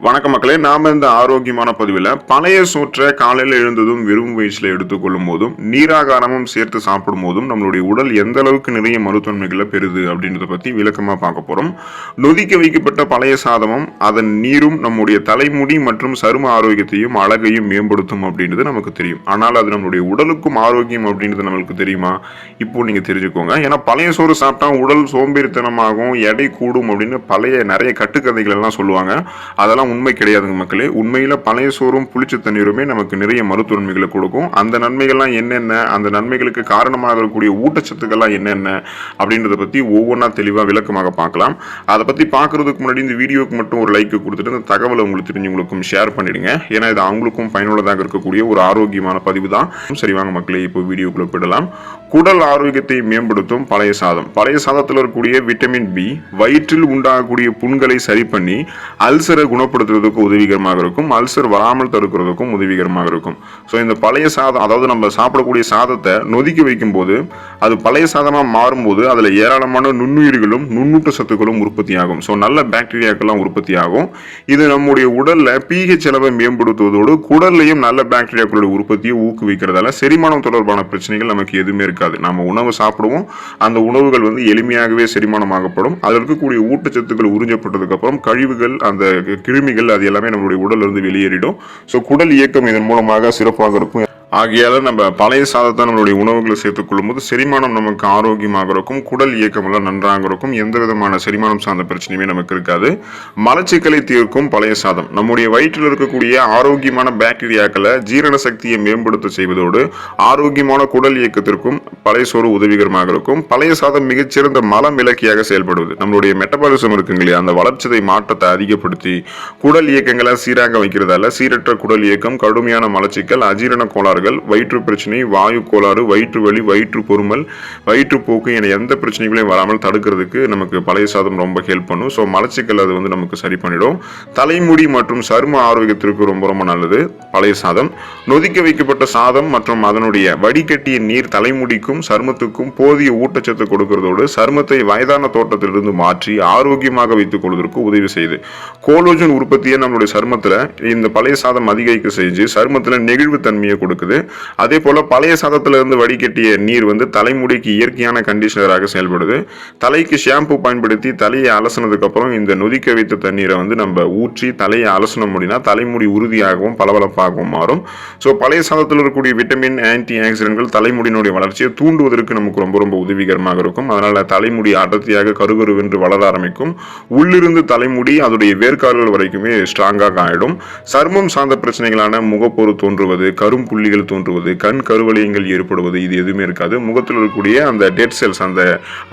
வணக்கம் மக்களே, நாம இந்த ஆரோக்கியமான பதிவில் பழைய சோற்றை காலையில் எழுந்ததும் வெறும் வயிற்றில் எடுத்துக்கொள்ளும் போதும் நீராகாரமும் சேர்த்து சாப்பிடும் போதும் நம்மளுடைய உடல் எந்த அளவுக்கு நிறைய மருத்துவன்மைகளை பெறுது அப்படின்றத பற்றி விளக்கமாக பார்க்க போகிறோம். நொதிக்க வைக்கப்பட்ட பழைய சாதமும் அதன் நீரும் நம்முடைய தலைமுடி மற்றும் சரும ஆரோக்கியத்தையும் அழகையும் மேம்படுத்தும் அப்படின்றது நமக்கு தெரியும். ஆனால் அது நம்மளுடைய உடலுக்கும் ஆரோக்கியம் அப்படின்றது நம்மளுக்கு தெரியுமா? இப்போ நீங்கள் தெரிஞ்சுக்கோங்க. ஏன்னா பழைய சோறு சாப்பிட்டா உடல் சோம்பேறித்தனமாகும், எடை கூடும் அப்படின்னு நிறைய கட்டுக்கதைகள் எல்லாம் சொல்லுவாங்க. அதெல்லாம் உண்மை கிடையாதுங்க மக்களே. உண்மையில பழைய சோறும் புளிச்ச தண்ணீருமே நமக்கு நிறைய மருத்துவ நன்மைகளை கொடுக்கும். அந்த நன்மைகள்லாம் என்னென்ன, அந்த நன்மைகளுக்கு காரணமாக இருக்கக்கூடிய ஊட்டச்சத்துக்கள்லாம் என்னென்ன அப்படின்றத பத்தி ஒவ்வொன்றா தெளிவாக விளக்கமாக பார்க்கலாம். அதை பத்தி பார்க்கறதுக்கு முன்னாடி இந்த வீடியோக்கு மட்டும் ஒரு லைக் கொடுத்துட்டு இந்த தகவலை உங்களுக்கு தெரிஞ்சவங்களுக்கும் ஷேர் பண்ணிடுங்க. ஏன்னா இது அவங்களுக்கும் பயனுள்ளதாக இருக்கக்கூடிய ஒரு ஆரோக்கியமான பதிவு தான். சரி வாங்க மக்களே, இப்போ வீடியோக்குள்ள போயிடலாம். குடல் ஆரோக்கியத்தை மேம்படுத்தும் பழைய சாதம். பழைய சாதத்தில் இருக்கக்கூடிய விட்டமின் பி வயிற்றில் உண்டாகக்கூடிய புண்களை சரி பண்ணி அல்சரை குணப்படுத்துவதற்கு உதவிகரமாக இருக்கும். அல்சர் வராமல் தடுக்கிறதுக்கும் உதவிகரமாக இருக்கும். ஸோ இந்த பழைய சாதம், அதாவது நம்ம சாப்பிடக்கூடிய சாதத்தை நொதிக்க வைக்கும் போது அது பழைய சாதமாக மாறும்போது அதில் ஏராளமான நுண்ணுயிர்களும் நுண்ணூட்ட சத்துக்களும் உற்பத்தி ஆகும். ஸோ நல்ல பாக்டீரியாக்கெல்லாம் உற்பத்தி ஆகும். இது நம்முடைய உடல்ல pH அளவை மேம்படுத்துவதோடு குடல்லையும் நல்ல பாக்டீரியாக்களுடைய உற்பத்தியை ஊக்குவிக்கிறதால செரிமானம் தொடர்பான பிரச்சனைகள் நமக்கு எதுவுமே இருக்காது. நம்ம உணவு சாப்பிடுவோம், அந்த உணவுகள் எளிமையாகவே செரிமானமாகப்படும். அதில் இருக்கக்கூடிய ஊட்டச்சத்துக்கள் உறிஞ்சப்பட்டதுக்கு அப்புறம் கழிவுகள், அந்த கிருமிகள், அது எல்லாமே நம்மளுடைய உடல்ல இருந்து வெளியேறிடும். ஸோ குடல் இயக்கம் இதன் மூலமாக சிறப்பாக இருக்கும். ஆகையால நம்ம பழைய சாதத்தை நம்மளுடைய உணவுகளை சேர்த்துக் கொள்ளும் போது செரிமானம் நமக்கு ஆரோக்கியமாக இருக்கும், குடல் இயக்கம் எல்லாம் நன்றாக இருக்கும், எந்த விதமான செரிமானம் சார்ந்த பிரச்சனையுமே நமக்கு இருக்காது. மலச்சிக்கலை தீர்க்கும் பழைய சாதம் நம்முடைய வயிற்றில் இருக்கக்கூடிய ஆரோக்கியமான பாக்டீரியாக்களை ஜீரண சக்தியை மேம்படுத்த செய்வதோடு ஆரோக்கியமான குடல் இயக்கத்திற்கும் பழைய சோறு உதவிகரமாக இருக்கும். பழைய சாதம் மிகச்சிறந்த மலம் விலக்கியாக செயல்படுவது. நம்மளுடைய மெட்டபாலிசம் இருக்குங்க இல்லையா, அந்த வளர்ச்சிதை மாற்றத்தை அதிகப்படுத்தி குடல் இயக்கங்களை சீராக வைக்கிறதால சீரற்ற குடல் இயக்கம், கடுமையான மலச்சிக்கல், அஜீரண கோளாறு, வயிற்று பிரச்சனை, வாயு கோளாறு, வயிற்று வலி, வயிற்று பொறுமல், வயிற்றுப்போக்கு என எந்த பிரச்சனைகளையும் வராமல் தடுக்கிறதுக்கு நமக்கு பழைய சாதம் ரொம்ப ஹெல்ப் பண்ணும். ஸோ மலச்சிக்கல் அது நமக்கு சரி பண்ணிடும். தலைமுடி மற்றும் சரும ஆரோக்கியத்திற்கு ரொம்ப ரொம்ப நல்லது பழைய சாதம். நொதிக்க வைக்கப்பட்ட சாதம் மற்றும் அதனுடைய வடிகட்டிய நீர் தலைமுடிக்கும் சருமத்துக்கும் போதிய ஊட்டச்சத்து கொடுக்கிறதோடு சருமத்தை வயதான தோட்டத்திலிருந்து மாற்றி ஆரோக்கியமாக வைத்துக் கொள்வதற்கு உதவி செய்யுது. கோலோஜன் உற்பத்தியை நம்மளுடைய சருமத்தில் இந்த பழைய சாதம் அதிகரிக்க செஞ்சு சருமத்தில் நெகிழ்வு தன்மையை கொடுக்குது. அதே போல பழைய சாதத்திலிருந்து வடிகட்டிய நீர் தலைமுடிக்கு இயற்கையான கண்டிஷனராக செயல்படுது. தலைக்கு ஷாம்பு பயன்படுத்தி தலையை அலசினதுக்கு அப்புறம் இந்த நொதிக்க வைத்த தண்ணீரை நம்ம ஊற்றி தலையை அலசணும் அப்படின்னா தலைமுடி உறுதியாகவும் பளபளப்பாகவும் மாறும். ஸோ பழைய சாதத்தில் இருக்கக்கூடிய விட்டமின், ஆன்டி ஆக்சிடென்ட்கள் தலைமுடியினுடைய வளர்ச்சியை தூண்டுவதற்கு நமக்கு ரொம்ப ரொம்ப உதவிகரமாக இருக்கும். அதனால தலைமுடி அடர்த்தியாக கருகருவென்று வளர ஆரம்பிக்கும். உள்ளிருந்து தலைமுடி அதோடைய வேர்க்கால்கள் வரைக்குமே ஸ்ட்ராங்காக ஆயிடும். சருமம் சார்ந்த பிரச்சனைகளான முகப்பொரு தோன்றுவது, கரும்புள்ளிகள் தோன்றுவது, கண் கருவளையங்கள் ஏற்படுவது, இது எதுவுமே இருக்காது. முகத்தில் இருக்கக்கூடிய அந்த டெட் செல்ஸ், அந்த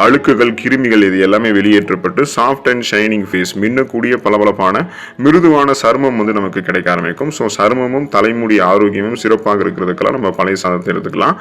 அழுக்குகள், கிருமிகள், இது எல்லாமே வெளியேற்றப்பட்டு சாஃப்ட் அண்ட் ஷைனிங் ஃபேஸ், மின்னக்கூடிய பளபளப்பான மிருதுவான சருமம் நமக்கு கிடைக்க ஆரம்பிக்கும். ஸோ சருமமும் தலைமுடி ஆரோக்கியமும் சிறப்பாக இருக்கிறதுக்கெல்லாம் நம்ம பழைய சாதத்தை எடுத்துக்கலாம்.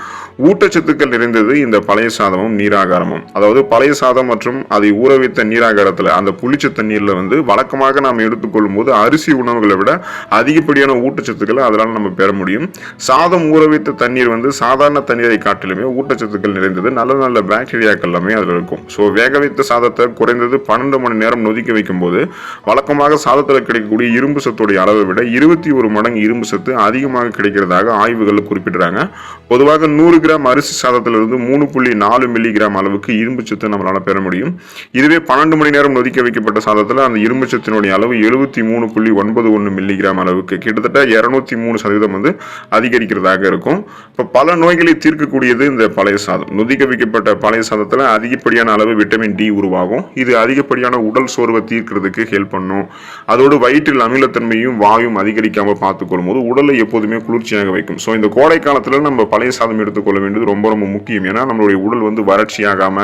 ஊட்டச்சத்துக்கள் நிறைந்தது இந்த பழைய சாதமும் நீராகாரமும். அதாவது பழைய சாதம் மற்றும் அதை ஊற வைத்த நீராகாரத்தில் அந்த புளிச்ச தண்ணீர்ல வழக்கமாக நாம் எடுத்துக்கொள்ளும் போது அரிசி உணவுகளை விட அதிகப்படியான ஊட்டச்சத்துக்களை அதனால் நம்ம பெற முடியும். சாதம் ஊற வைத்த தண்ணீர் சாதாரண தண்ணீரை காட்டிலுமே ஊட்டச்சத்துக்கள் நிறைந்தது. நல்ல நல்ல பாக்டீரியாக்கள் எல்லாமே அதில் இருக்கும். ஸோ வேக வைத்த சாதத்தை குறைந்தது 12 மணி நேரம் நொதிக்க வைக்கும் போது வழக்கமாக சாதத்தில் கிடைக்கக்கூடிய இரும்பு சத்துடைய அளவை விட 21 மடங்கு இரும்பு சத்து அதிகமாக கிடைக்கிறதாக ஆய்வுகள் குறிப்பிடுறாங்க. பொதுவாக 100 கிராம் அரிசி சாதத்திலிருந்து 3.4 மில்லிகிராம் அளவுக்கு இரும்பு சத்து நம்மளால பெற முடியும். இதுவே 12 மணி நேரம் நொதிக்க வைக்கப்பட்ட சாதத்தில் அந்த இரும்பு சத்தினுடைய அளவு 73.91 மில்லிகிராம் அளவுக்கு, கிட்டத்தட்ட 203% அதிகரிக்கிறதாக இருக்கும். இப்போ பல நோய்களை தீர்க்கக்கூடியது இந்த பழைய சாதம். நொதிக்க வைக்கப்பட்ட பழைய சாதத்தில் அதிகப்படியான அளவு விட்டமின் டி உருவாகும். இது அதிகப்படியான உடல் சோர்வை தீர்க்கிறதுக்கு ஹெல்ப் பண்ணும். அதோடு வயிற்றில் அமிலத்தன்மையும் வாயும் அதிகரிக்காமல் பார்த்துக்கொள்ளும் போது உடலை எப்போதுமே குளிர்ச்சியாக வைக்கும். ஸோ இந்த கோடை காலத்தில் நம்ம பழைய சாதம் எடுத்துக்கொள்ள வேண்டியது ரொம்ப ரொம்ப முக்கியம். ஏன்னா நம்மளுடைய உடல் வறட்சியாகாம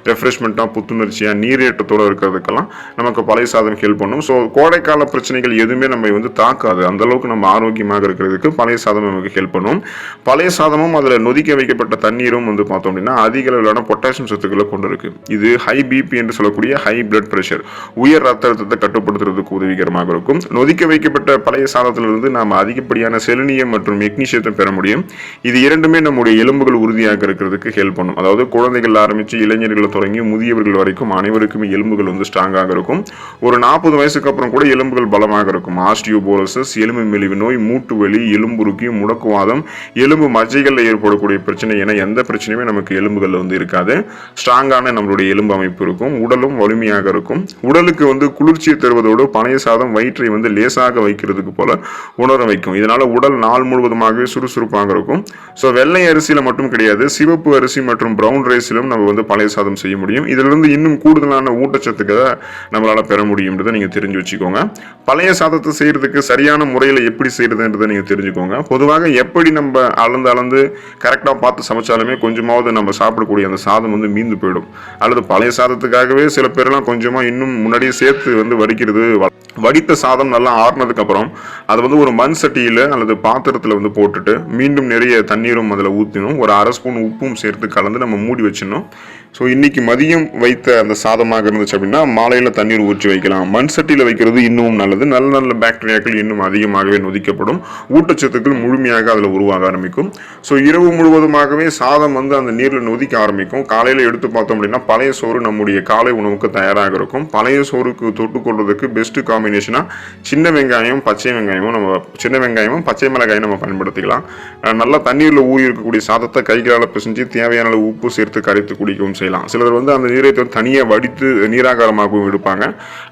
ரெஃப்ரெஷ்மெண்ட்டாக, புத்துணர்ச்சியாக, நீரேற்றத்தோடு இருக்கிறதுக்கெல்லாம் நமக்கு பழைய சாதம் ஹெல்ப் பண்ணும். ஸோ கோடைக்கால பிரச்சனைகள் எதுவுமே நம்ம தாக்காது. அந்த அளவுக்கு நம்ம ஆரோக்கியமாக இருக்கிறதுக்கு பழைய சாதம் நமக்கு ஹெல்ப் பண்ணும். பழைய சாதமும் அதில் நொதிக்க வைக்கப்பட்ட தண்ணீரும் பார்த்தோம் அப்படின்னா அதிக அளவிலான பொட்டாசியம் சத்துக்களை கொண்டு இருக்கு. இது ஹை பிபி என்று சொல்லக்கூடிய ஹை பிளட் பிரஷர், உயர் ரத்த அழுத்தத்தை கட்டுப்படுத்துறதுக்கு உதவிகரமாக இருக்கும். நொதிக்க வைக்கப்பட்ட பழைய சாதத்திலிருந்து நாம் அதிகப்படியான செலினியம் மற்றும் மெக்னீசியத்தை பெற முடியும். இது இரண்டுமே ரெண்டுமே நம்முடைய எலும்புகள் உறுதியாக இருக்கிறதுக்கு ஹெல்ப் பண்ணும். அதாவது குழந்தைகள் ஆரம்பித்து இளைஞர்கள் தொடங்கி முதியவர்கள் வரைக்கும் அனைவருக்குமே எலும்புகள் வந்து ஸ்ட்ராங்காக இருக்கும். ஒரு 40 வயசுக்கு அப்புறம் கூட எலும்புகள் பலமாக இருக்கும். ஆஸ்டியோபோரோசிஸ், எலும்பு மெலிவு நோய், மூட்டு வலி, எலும்புருக்கி, முடக்குவாதம், எலும்பு மஜ்ஜைகளில் ஏற்படக்கூடிய பிரச்சனை என எந்த பிரச்சனையுமே நமக்கு எலும்புகள் வந்து இருக்காது. ஸ்ட்ராங்கான நம்மளுடைய எலும்பு அமைப்பு இருக்கும். உடலும் வலிமையாக இருக்கும். உடலுக்கு வந்து குளிர்ச்சியை தருவதோடு பழைய சாதம் வயிற்றை வந்து லேசாக வைக்கிறதுக்கு போல உணர வைக்கும். இதனால உடல் நாள் முழுவதுமாகவே சுறுசுறுப்பாக இருக்கும். ஸோ வெள்ளை அரிசியில மட்டும் கிடையாது, சிவப்பு அரிசி மற்றும் பிரவுன் ரைஸிலும் நம்ம வந்து பழைய சாதம் செய்ய முடியும். இதிலிருந்து இன்னும் கூடுதலான ஊட்டச்சத்துக்களை நம்மளால பெற முடியும்ன்றதை நீங்க தெரிஞ்சு வச்சுக்கோங்க. பழைய சாதத்தை செய்யறதுக்கு சரியான முறையில் எப்படி செய்யறதுன்றதை நீங்க தெரிஞ்சுக்கோங்க. பொதுவாக எப்படி நம்ம அளந்து கரெக்டாக பார்த்து சமைச்சாலுமே கொஞ்சமாவது நம்ம சாப்பிடக்கூடிய அந்த சாதம் வந்து மீந்து போயிடும். அல்லது பழைய சாதத்துக்காகவே சில பேர்லாம் கொஞ்சமா இன்னும் முன்னாடியே சேர்த்து வந்து வடிக்கிறது. வடித்த சாதம் நல்லா ஆறுனதுக்கு அப்புறம் அதை வந்து ஒரு மண் சட்டியில அல்லது பாத்திரத்தில் வந்து போட்டுட்டு மீண்டும் நிறைய தண்ணீரும் அதில் ஊற்றணும். ஒரு 1/2 ஸ்பூன் உப்பும் சேர்த்து கலந்து நம்ம மூடி வச்சிடணும். ஸோ இன்னைக்கு மதியம் வைத்த அந்த சாதமாக இருந்துச்சு அப்படின்னா மாலையில் தண்ணீர் ஊற்றி வைக்கலாம். மண் சட்டியில் வைக்கிறது இன்னும் நல்லது. நல்ல நல்ல பாக்டீரியாக்கள் இன்னும் அதிகமாகவே நொதிக்கப்படும். ஊட்டச்சத்துக்கள் முழுமையாக அதில் உருவாக ஆரம்பிக்கும். ஸோ இரவு முழுவதுமாகவே சாதம் வந்து அந்த நீரில் நொதிக்க ஆரம்பிக்கும். காலையில் எடுத்து பார்த்தோம் அப்படின்னா பழைய சோறு நம்முடைய காலை உணவுக்கு தயாராக இருக்கும். பழைய சோறுக்கு தொட்டுக்கொள்வதற்கு பெஸ்ட் காம்பினேஷனாக சின்ன வெங்காயம், பச்சை மிளகாயும் நம்ம பயன்படுத்திக்கலாம். நல்லா தண்ணீரில் ஊறி இருக்கக்கூடிய சாதத்தை கைகளால் பிசைஞ்சு தேவையான உப்பு சேர்த்து கரைத்து குடிக்கவும் செய்யலாம். சிலர் வந்து அந்த நீரை தனியாக வடித்து நீராகாரமாகவும் எடுப்பாங்க.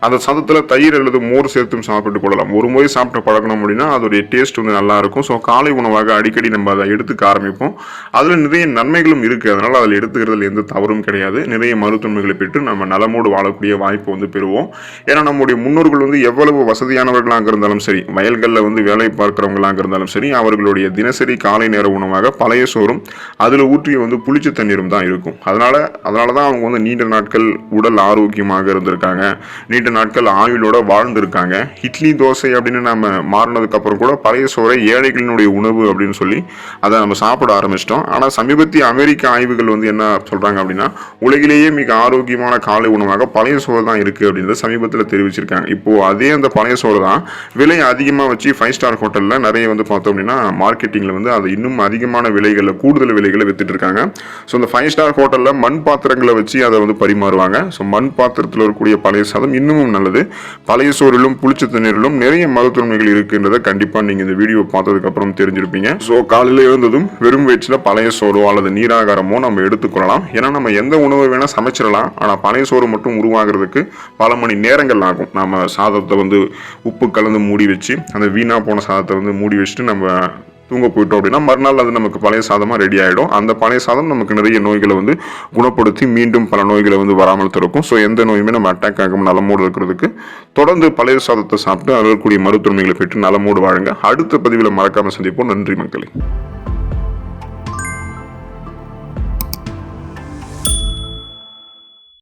அந்த சாதத்தில் தயிர் அல்லது மோர் சேர்த்தும் சாப்பிட்டு கொள்ளலாம். ஒரு முறை சாப்பிட்டு பழகணும் அப்படின்னா அதோடைய டேஸ்ட் வந்து நல்லா இருக்கும். ஸோ காலை உணவாக அடிக்கடி நம்ம அதை எடுத்துக்க ஆரம்பிப்போம். அதில் நிறைய நன்மைகளும் இருக்குது. அதனால் அதில் எடுத்துக்கிறதுல எந்த தவறும் கிடையாது. நிறைய மருத்துவங்களை பெற்று நம்ம நலமோடு வாழக்கூடிய வாய்ப்பு வந்து பெறுவோம். ஏன்னா நம்முடைய முன்னோர்கள் வந்து எவ்வளவு வசதியானவர்களாக இருந்தாலும் சரி, வயல்களில் வந்து வேலை பார்க்கிறவங்களாக இருந்தாலும் சரி, அவர்களுடைய தினசரி காலை நேர உணவாக பழைய சோறும் அதில் ஊற்றிய வந்து புளிச்ச தண்ணீரும் தான் இருக்கும். அதனால தான் அவங்க வந்து நீண்ட நாட்கள் உடல் ஆரோக்கியமாக இருந்திருக்காங்க. நீண்ட நாட்கள் ஆயுளோட வாழ்ந்திருக்காங்க. இட்லி தோசை அப்படின்னு நம்ம மாறினதுக்கு அப்புறம் கூட பழைய சோறை ஏழைகளினுடைய உணவு அப்படின்னு சொல்லி அதை நம்ம சாப்பிட ஆரம்பிச்சிட்டோம். ஆனால் சமீபத்திய அமெரிக்க ஆய்வுகள் வந்து என்ன சொல்றாங்க அப்படின்னா உலகிலேயே மிக ஆரோக்கியமான காலை உணவாக பழைய சோறு தான் இருக்கு அப்படின்றத சமீபத்தில் தெரிவிச்சிருக்காங்க. இப்போ அதே அந்த பழைய சோறு தான் விலை அதிகமாக வச்சு 5 ஸ்டார் ஹோட்டலில் நிறைய வந்து பார்த்தோம் அப்படின்னா மார்க்கெட்டிங்கில் வந்து அது இன்னும் அதிகமான விலைகளில் கூடுதல் விலைகளை வித்துட்டு இருக்காங்க. ஸோ இந்த 5 ஸ்டார் ஹோட்டலில் மண் பாத்திரங்களை வச்சு அதை வந்து பரிமாறுவாங்க. ஸோ மண் பாத்திரத்தில் இருக்கக்கூடிய பழைய சாதம் இன்னமும் நல்லது. பழைய சோறிலும் புளிச்ச தண்ணீரிலும் நிறைய மருத்துவமைகள் இருக்குன்றதை கண்டிப்பாக நீங்கள் இந்த வீடியோ பார்த்ததுக்கு அப்புறம் தெரிஞ்சிருப்பீங்க. ஸோ காலையில் எழுந்ததும் வெறும் வயிற்றில் பழைய சோறோ அல்லது நீராகாரமோ நம்ம எடுத்துக்கொள்ளலாம். ஏன்னா நம்ம எந்த உணவை வேணால் சமைச்சிடலாம். ஆனால் பழைய சோறு மட்டும் உருவாகிறதுக்கு பல மணி நேரங்கள் ஆகும். நம்ம சாதத்தை வந்து உப்பு கலந்து மூடி வச்சு அந்த வீணாக போன சாதத்தை வந்து மூடி வச்சுட்டு நம்ம தூங்க போயிட்டோம் அப்படின்னா மறுநாள் அது நமக்கு பழைய சாதமாக ரெடி ஆகிடும். அந்த பழைய சாதம் நமக்கு நிறைய நோய்களை வந்து குணப்படுத்தி மீண்டும் பல நோய்களை வந்து வராமல் தடுக்கும். ஸோ எந்த நோயுமே நம்ம அட்டாக் ஆகாமல் நலமோடு இருக்கிறதுக்கு தொடர்ந்து பழைய சாதத்தை சாப்பிட்டு அதில் இருக்கக்கூடிய மருத்துவமைகளை பெற்று நலமோடு வாழுங்க. அடுத்த பதிவில் மறக்காமல் சந்திப்போம். நன்றி மக்களே.